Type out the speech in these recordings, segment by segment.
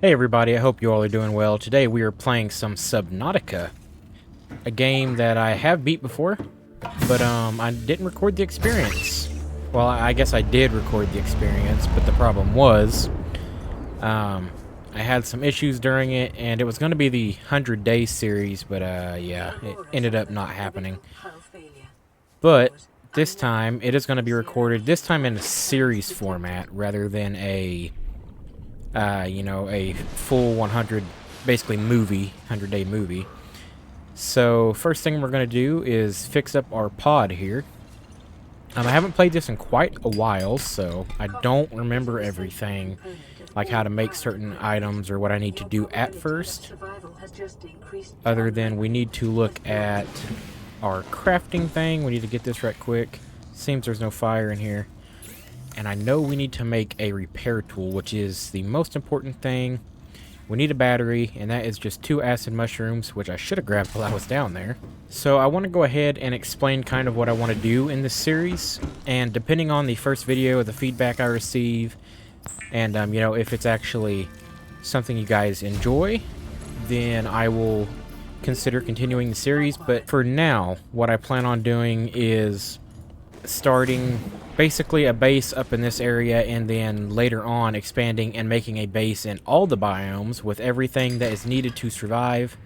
Hey everybody, I hope you all are doing well. Today we are playing some Subnautica, a game that I have beat before, but I didn't record the experience. Well, I guess I did record the experience, but the problem was, I had some issues during it, and it was going to be the 100 Day series, but yeah, it ended up not happening. But this time, it is going to be recorded, this time in a series format, rather than a a full 100, basically movie, 100-day movie. So first thing we're going to do is fix up our pod here. I haven't played this in quite a while, so I don't remember everything, like how to make certain items or what I need to do at first. Other than we need to look at our crafting thing. We need to get this right quick. Seems there's no fire in here. And I know we need to make a repair tool, which is the most important thing. We need a battery, and that is just 2 acid mushrooms, which I should have grabbed while I was down there. So I want to go ahead and explain kind of what I want to do in this series. And depending on the first video, the feedback I receive, and if it's actually something you guys enjoy, then I will consider continuing the series. But for now, what I plan on doing is starting basically a base up in this area, and then later on expanding and making a base in all the biomes with everything that is needed to survive,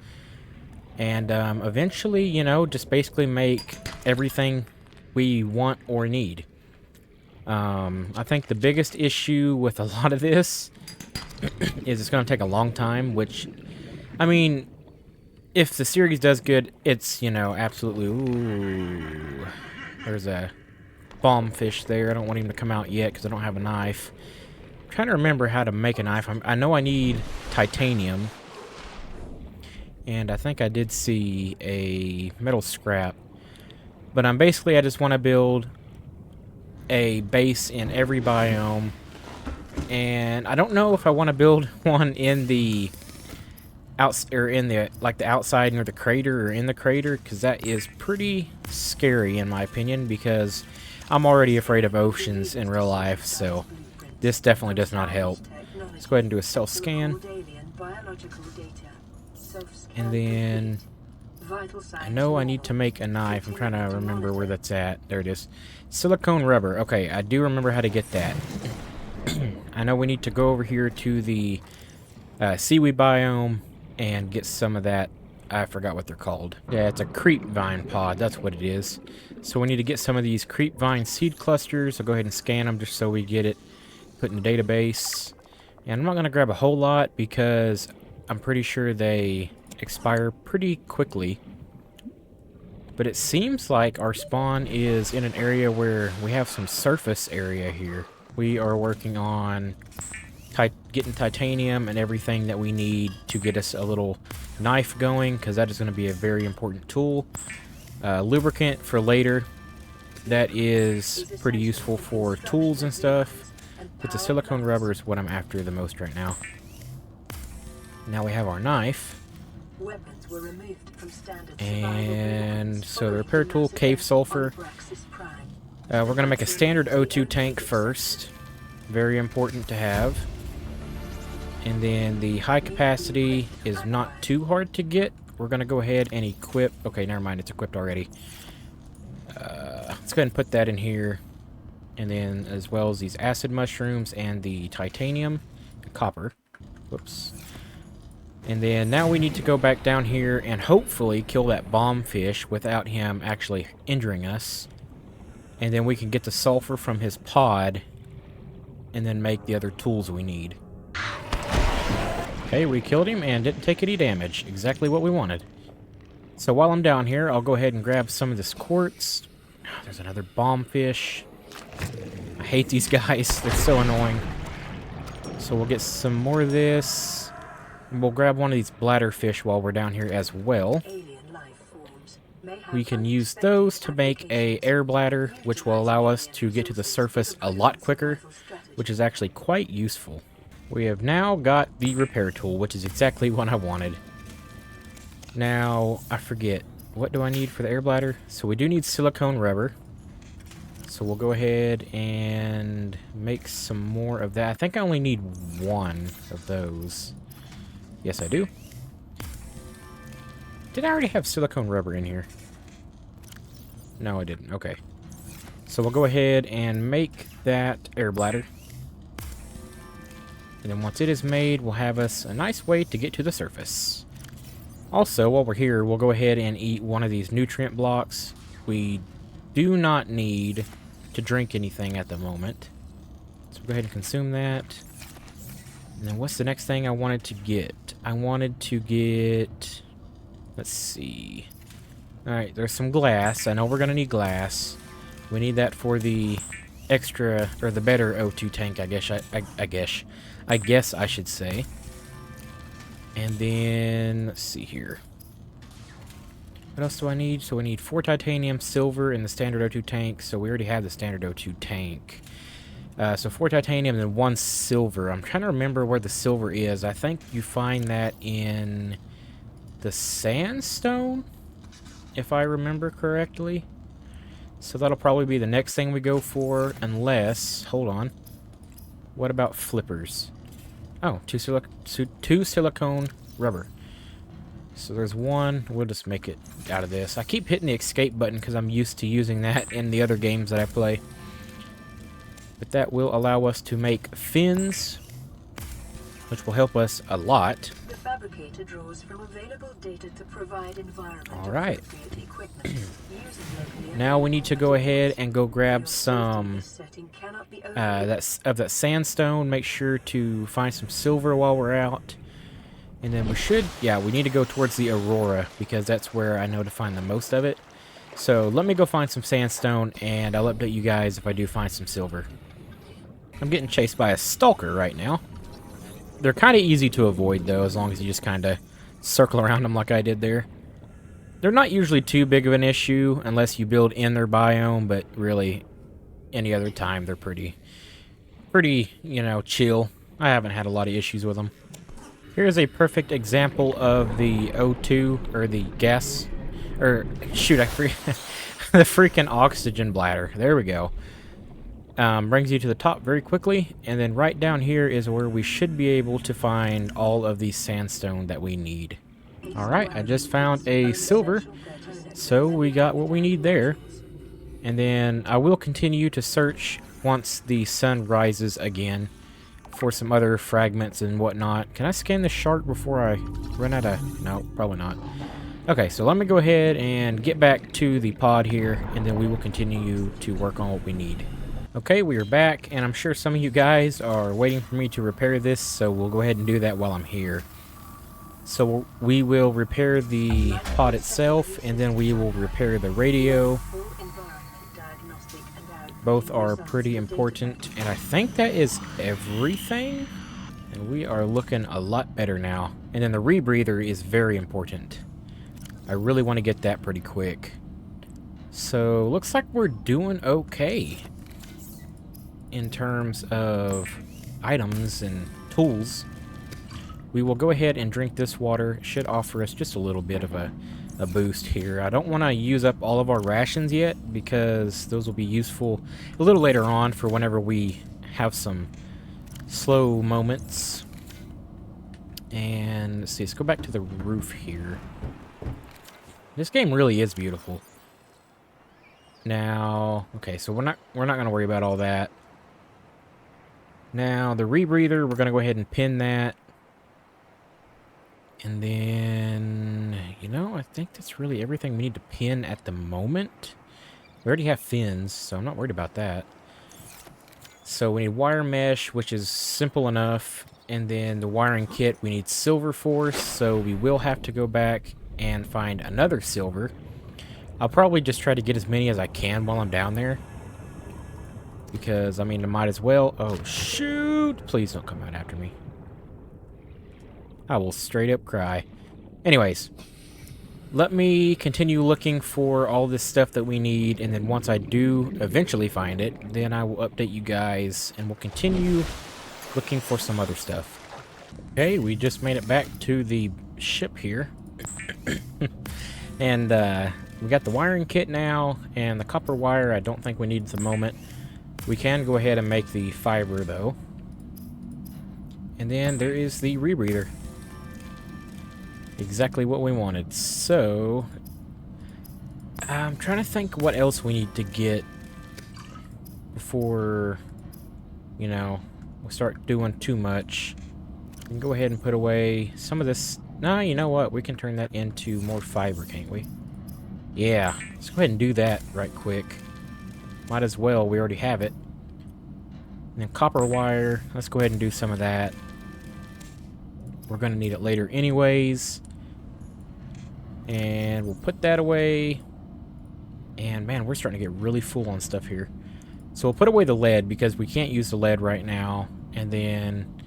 and eventually, just basically make everything we want or need. I think the biggest issue with a lot of this is it's going to take a long time, which, I mean, if the series does good, it's, absolutely... Ooh, there's a bomb fish there. I don't want him to come out yet because I don't have a knife. I'm trying to remember how to make a knife. I know I need titanium, and I think I did see a metal scrap, but I just want to build a base in every biome, and I don't know if I want to build one in the the outside near the crater, or in the crater, because that is pretty scary in my opinion, because I'm already afraid of oceans in real life, so this definitely does not help. Let's go ahead and do a self-scan. And then I know I need to make a knife. I'm trying to remember where that's at. There it is. Silicone rubber. Okay, I do remember how to get that. I know we need to go over here to the seaweed biome and get some of that. I forgot what they're called. Yeah, it's a creep vine pod. That's what it is. So we need to get some of these creep vine seed clusters. I'll go ahead and scan them just so we get it put in the database. And I'm not going to grab a whole lot because I'm pretty sure they expire pretty quickly. But it seems like our spawn is in an area where we have some surface area here. We are working on getting titanium and everything that we need to get us a little knife going, because that is going to be a very important tool. Lubricant for later. That is pretty useful for tools and stuff. But the silicone rubber is what I'm after the most right now. Now we have our knife. And so the repair tool, cave sulfur. We're going to make a standard O2 tank first. Very important to have. And then the high capacity is not too hard to get. We're going to go ahead and equip... Okay, never mind. It's equipped already. Let's go ahead and put that in here. And then as well as these acid mushrooms and the titanium and copper. Whoops. And then now we need to go back down here and hopefully kill that bomb fish without him actually injuring us. And then we can get the sulfur from his pod and then make the other tools we need. Okay, we killed him and didn't take any damage. Exactly what we wanted. So while I'm down here, I'll go ahead and grab some of this quartz. There's another bomb fish. I hate these guys. They're so annoying. So we'll get some more of this. And we'll grab one of these bladder fish while we're down here as well. We can use those to make a air bladder, which will allow us to get to the surface a lot quicker, which is actually quite useful. We have now got the repair tool, which is exactly what I wanted. Now, I forget. What do I need for the air bladder? So we do need silicone rubber. So we'll go ahead and make some more of that. I think I only need one of those. Yes, I do. Did I already have silicone rubber in here? No, I didn't. Okay. So we'll go ahead and make that air bladder. And then once it is made, we'll have us a nice way to get to the surface. Also, while we're here, we'll go ahead and eat one of these nutrient blocks. We do not need to drink anything at the moment. So we'll go ahead and consume that. And then what's the next thing I wanted to get? I wanted to get... Let's see. Alright, there's some glass. I know we're going to need glass. We need that for the extra, or the better O2 tank, I guess I should say. And then, let's see here. What else do I need? So we need 4 titanium, silver, and the standard O2 tank. So we already have the standard O2 tank. So 4 titanium and then 1 silver. I'm trying to remember where the silver is. I think you find that in the sandstone, if I remember correctly. So that'll probably be the next thing we go for, unless... Hold on. What about flippers? Oh, two silicone rubber. So there's 1. We'll just make it out of this. I keep hitting the escape button because I'm used to using that in the other games that I play. But that will allow us to make fins, which will help us a lot. The fabricator draws from available data to provide environment. All right. Now we need to go ahead and go grab some that sandstone. Make sure to find some silver while we're out. And then we need to go towards the Aurora because that's where I know to find the most of it. So let me go find some sandstone and I'll update you guys if I do find some silver. I'm getting chased by a stalker right now. They're kind of easy to avoid though, as long as you just kind of circle around them like I did there. They're not usually too big of an issue unless you build in their biome, but really any other time they're pretty, you know, chill. I haven't had a lot of issues with them. Here's a perfect example of the O2, or the gas, or shoot, I forget, the freaking oxygen bladder. There we go. Brings you to the top very quickly, and then right down here is where we should be able to find all of the sandstone that we need. Alright, I just found a silver, so we got what we need there. And then I will continue to search once the sun rises again for some other fragments and whatnot. Can I scan the shark before I run out of... No, probably not. Okay, so let me go ahead and get back to the pod here, and then we will continue to work on what we need. Okay, we are back, and I'm sure some of you guys are waiting for me to repair this, so we'll go ahead and do that while I'm here. So we will repair the pod itself, and then we will repair the radio. Both are pretty important, and I think that is everything. And we are looking a lot better now. And then the rebreather is very important. I really want to get that pretty quick. So, looks like we're doing okay in terms of items and tools. We will go ahead and drink this water. It should offer us just a little bit of a boost here. I don't want to use up all of our rations yet because those will be useful a little later on for whenever we have some slow moments. And let's see, let's go back to the roof here. This game really is beautiful. Now, okay, so we're not going to worry about all that. Now, the rebreather, we're going to go ahead and pin that. And then, you know, I think that's really everything we need to pin at the moment. We already have fins, so I'm not worried about that. So we need wire mesh, which is simple enough. And then the wiring kit, we need silver for, so we will have to go back and find another silver. I'll probably just try to get as many as I can while I'm down there. Because, I mean, I might as well. Oh, shoot! Please don't come out after me. I will straight up cry. Anyways, let me continue looking for all this stuff that we need, and then once I do eventually find it, then I will update you guys, and we'll continue looking for some other stuff. Okay, we just made it back to the ship here. And we got the wiring kit now, and the copper wire I don't think we need at the moment. We can go ahead and make the fiber, though. And then there is the rebreather. Exactly what we wanted. So, I'm trying to think what else we need to get before, you know, we start doing too much. We can go ahead and put away some of this. Nah, you know what? We can turn that into more fiber, can't we? Yeah, let's go ahead and do that right quick. Might as well, we already have it. And then copper wire, let's go ahead and do some of that. We're going to need it later anyways. And we'll put that away. And man, we're starting to get really full on stuff here. So we'll put away the lead because we can't use the lead right now. And then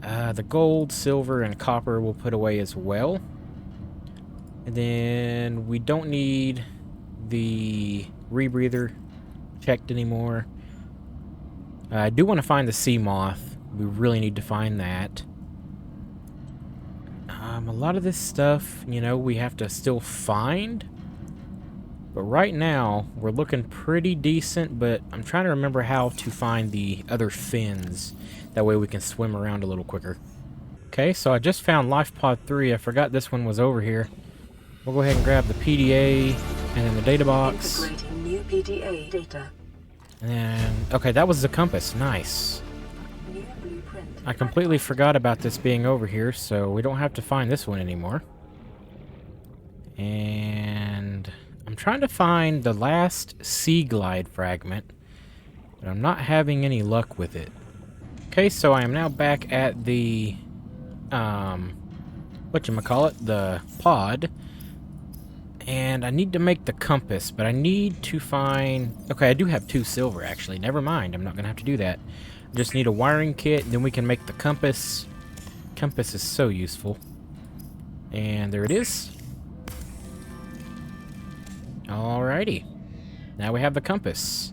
the gold, silver, and copper we'll put away as well. And then we don't need the rebreather checked anymore. I do want to find the sea moth. We really need to find that. A lot of this stuff, you know, we have to still find. But right now, we're looking pretty decent, but I'm trying to remember how to find the other fins. That way we can swim around a little quicker. Okay, so I just found Life Pod 3. I forgot this one was over here. We'll go ahead and grab the PDA and then the data box. Integrating new PDA data. And then, okay, that was the compass. Nice. New blueprint. I completely forgot about this being over here, so we don't have to find this one anymore. And I'm trying to find the last sea glide fragment, but I'm not having any luck with it. Okay, so I am now back at the, whatchamacallit, the pod. And I need to make the compass, but I need to find... Okay, I do have 2 silver, actually. Never mind, I'm not going to have to do that. I just need a wiring kit, and then we can make the compass. Compass is so useful. And there it is. Alrighty. Now we have the compass.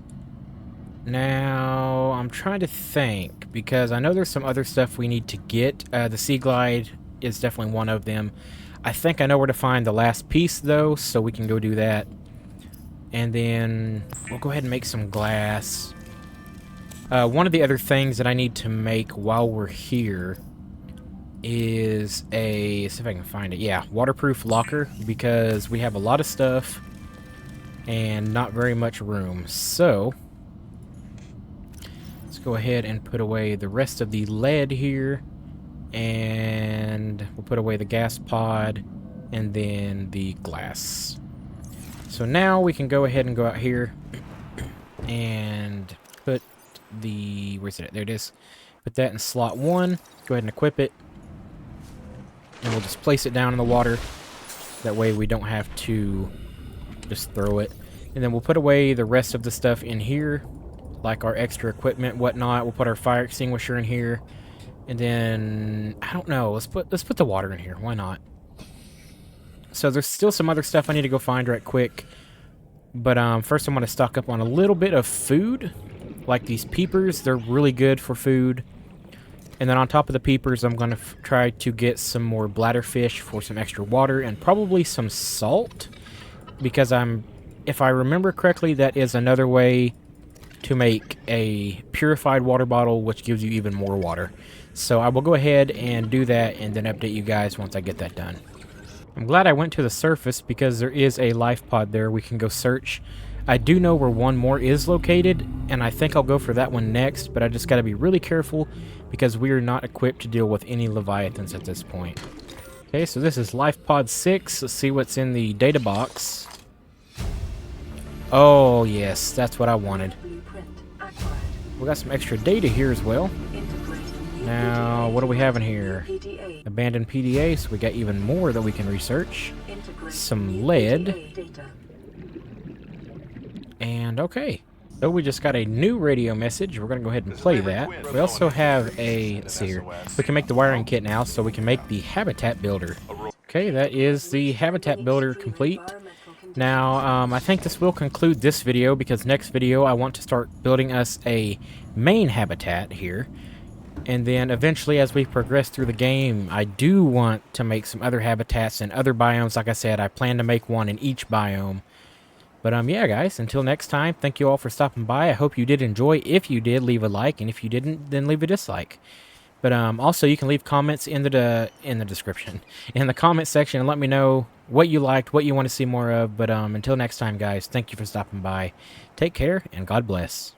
Now, I'm trying to think, because I know there's some other stuff we need to get. The Sea Glide is definitely one of them. I think I know where to find the last piece, though, so we can go do that. And then we'll go ahead and make some glass. One of the other things that I need to make while we're here is a... Let's see if I can find it. Yeah, waterproof locker, because we have a lot of stuff and not very much room. So let's go ahead and put away the rest of the lead here. And we'll put away the gas pod and then the glass. So now we can go ahead and go out here and put the... Where's it at? There it is. Put that in slot 1. Go ahead and equip it. And we'll just place it down in the water. That way we don't have to just throw it. And then we'll put away the rest of the stuff in here, like our extra equipment, whatnot. We'll put our fire extinguisher in here. And then, I don't know, let's put the water in here. Why not? So there's still some other stuff I need to go find right quick. But first I'm going to stock up on a little bit of food. Like these peepers, they're really good for food. And then on top of the peepers, I'm going to try to get some more bladderfish for some extra water. And probably some salt. Because if I remember correctly, that is another way to make a purified water bottle, which gives you even more water. So I will go ahead and do that and then update you guys once I get that done. I'm glad I went to the surface because there is a life pod there we can go search. I do know where one more is located, and I think I'll go for that one next, but I just got to be really careful because we are not equipped to deal with any leviathans at this point. Okay, so this is life pod 6. Let's see what's in the data box. Oh yes, that's what I wanted. We got some extra data here as well. Now, what do we have in here? Abandoned PDA, so we got even more that we can research. Some lead. And okay. So we just got a new radio message. We're going to go ahead and play that. We also have a... Let's see here. We can make the wiring kit now, so we can make the habitat builder. Okay, that is the habitat builder complete. Now, I think this will conclude this video, because next video I want to start building us a main habitat here. And then eventually, as we progress through the game, I do want to make some other habitats and other biomes. Like I said, I plan to make one in each biome. But yeah, guys, until next time, thank you all for stopping by. I hope you did enjoy. If you did, leave a like, and if you didn't, then leave a dislike. But also, you can leave comments in the description, in the comment section, and let me know what you liked, what you want to see more of. But until next time, guys, thank you for stopping by. Take care, and God bless.